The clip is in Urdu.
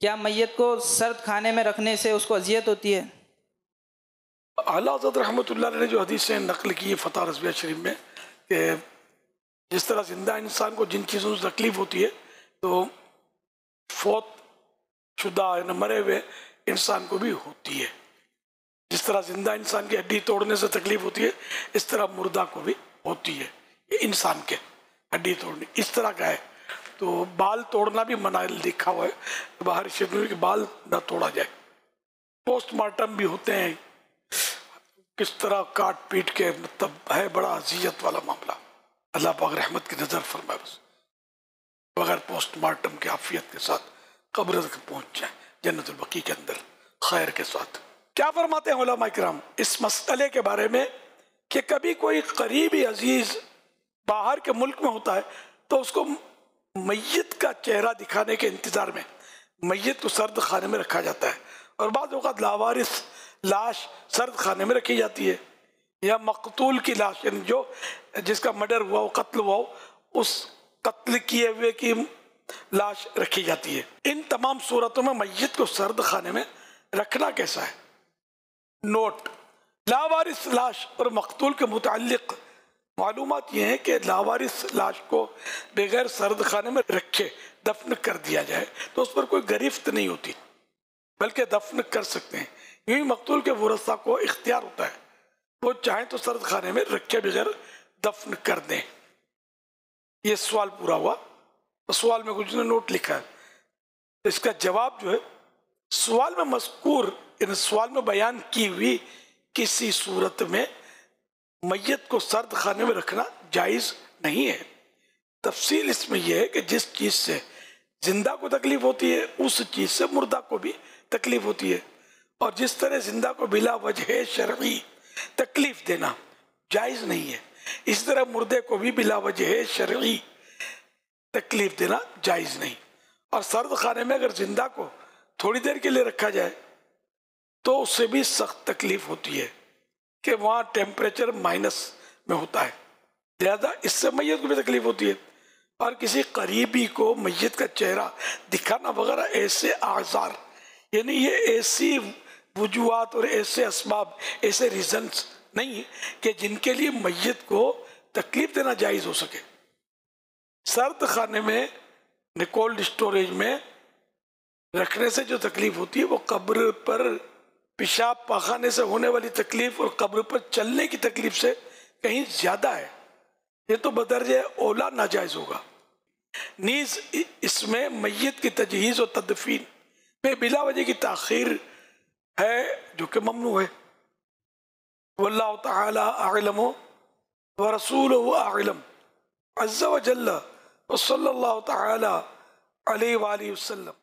کیا میت کو سرد کھانے میں رکھنے سے اس کو اذیت ہوتی ہے؟ اعلیٰ حضرت رحمۃ اللہ علیہ نے جو حدیثیں نقل کی فتح رضویہ شریف میں کہ جس طرح زندہ انسان کو جن چیزوں سے تکلیف ہوتی ہے تو فوت شدہ یا مرے ہوئے انسان کو بھی ہوتی ہے. جس طرح زندہ انسان کی ہڈی توڑنے سے تکلیف ہوتی ہے اس طرح مردہ کو بھی ہوتی ہے. یہ انسان کے ہڈی توڑنے اس طرح کا ہے. تو بال توڑنا بھی منع لکھا ہوا ہے باہر شریف میں کہ بال نہ توڑا جائے. پوسٹ مارٹم بھی ہوتے ہیں کس طرح کاٹ پیٹ کے، مطلب ہے بڑا اذیت والا معاملہ. اللہ پاک رحمت کی نظر فرمائے بس بغیر پوسٹ مارٹم کے عافیت کے ساتھ قبر تک پہنچ جائیں جنت البقیع کے اندر خیر کے ساتھ. کیا فرماتے ہیں علماء کرام اس مسئلے کے بارے میں کہ کبھی کوئی قریبی عزیز باہر کے ملک میں ہوتا ہے تو اس کو میت کا چہرہ دکھانے کے انتظار میں میت کو سرد خانے میں رکھا جاتا ہے، اور بعض اوقات لاوارث لاش سرد خانے میں رکھی جاتی ہے، یا مقتول کی لاش یعنی جو جس کا مرڈر ہوا ہو، قتل ہوا ہو، اس قتل کیے ہوئے کی لاش رکھی جاتی ہے. ان تمام صورتوں میں میت کو سرد خانے میں رکھنا کیسا ہے؟ نوٹ: لاوارث لاش اور مقتول کے متعلق معلومات یہ ہیں کہ لاوارث لاش کو بغیر سرد خانے میں رکھے دفن کر دیا جائے تو اس پر کوئی گرفت نہیں ہوتی بلکہ دفن کر سکتے ہیں. یوں مقتول کے ورثاء کو اختیار ہوتا ہے، وہ چاہیں تو سرد خانے میں رکھے بغیر دفن کر دیں. یہ سوال پورا ہوا. سوال میں کچھ نے نوٹ لکھا ہے، اس کا جواب جو ہے سوال میں مذکور یعنی سوال میں بیان کی ہوئی کسی صورت میں میت کو سرد خانے میں رکھنا جائز نہیں ہے. تفصیل اس میں یہ ہے کہ جس چیز سے زندہ کو تکلیف ہوتی ہے اس چیز سے مردہ کو بھی تکلیف ہوتی ہے، اور جس طرح زندہ کو بلا وجہ شرعی تکلیف دینا جائز نہیں ہے اس طرح مردے کو بھی بلا وجہ شرعی تکلیف دینا جائز نہیں. اور سرد خانے میں اگر زندہ کو تھوڑی دیر کے لیے رکھا جائے تو اس سے بھی سخت تکلیف ہوتی ہے کہ وہاں ٹیمپریچر مائنس میں ہوتا ہے، لہذا اس سے میت کو بھی تکلیف ہوتی ہے. اور کسی قریبی کو میت کا چہرہ دکھانا وغیرہ ایسے اعذار یعنی یہ ایسی وجوہات اور ایسے اسباب ایسے ریزنز نہیں کہ جن کے لیے میت کو تکلیف دینا جائز ہو سکے. سرد خانے میں کولڈ اسٹوریج میں رکھنے سے جو تکلیف ہوتی ہے وہ قبر پر پیشاب پاخانے سے ہونے والی تکلیف اور قبر پر چلنے کی تکلیف سے کہیں زیادہ ہے. یہ تو بدرجہ اولا ناجائز ہوگا. نیز اس میں میت کی تجہیز و تدفین میں بلا وجہ کی تاخیر ہے جو کہ ممنوع ہے. واللہ تعالی اعلم ورسولہ اعلم عز وجل وصلی اللہ تعالی علیہ وآلہ وسلم.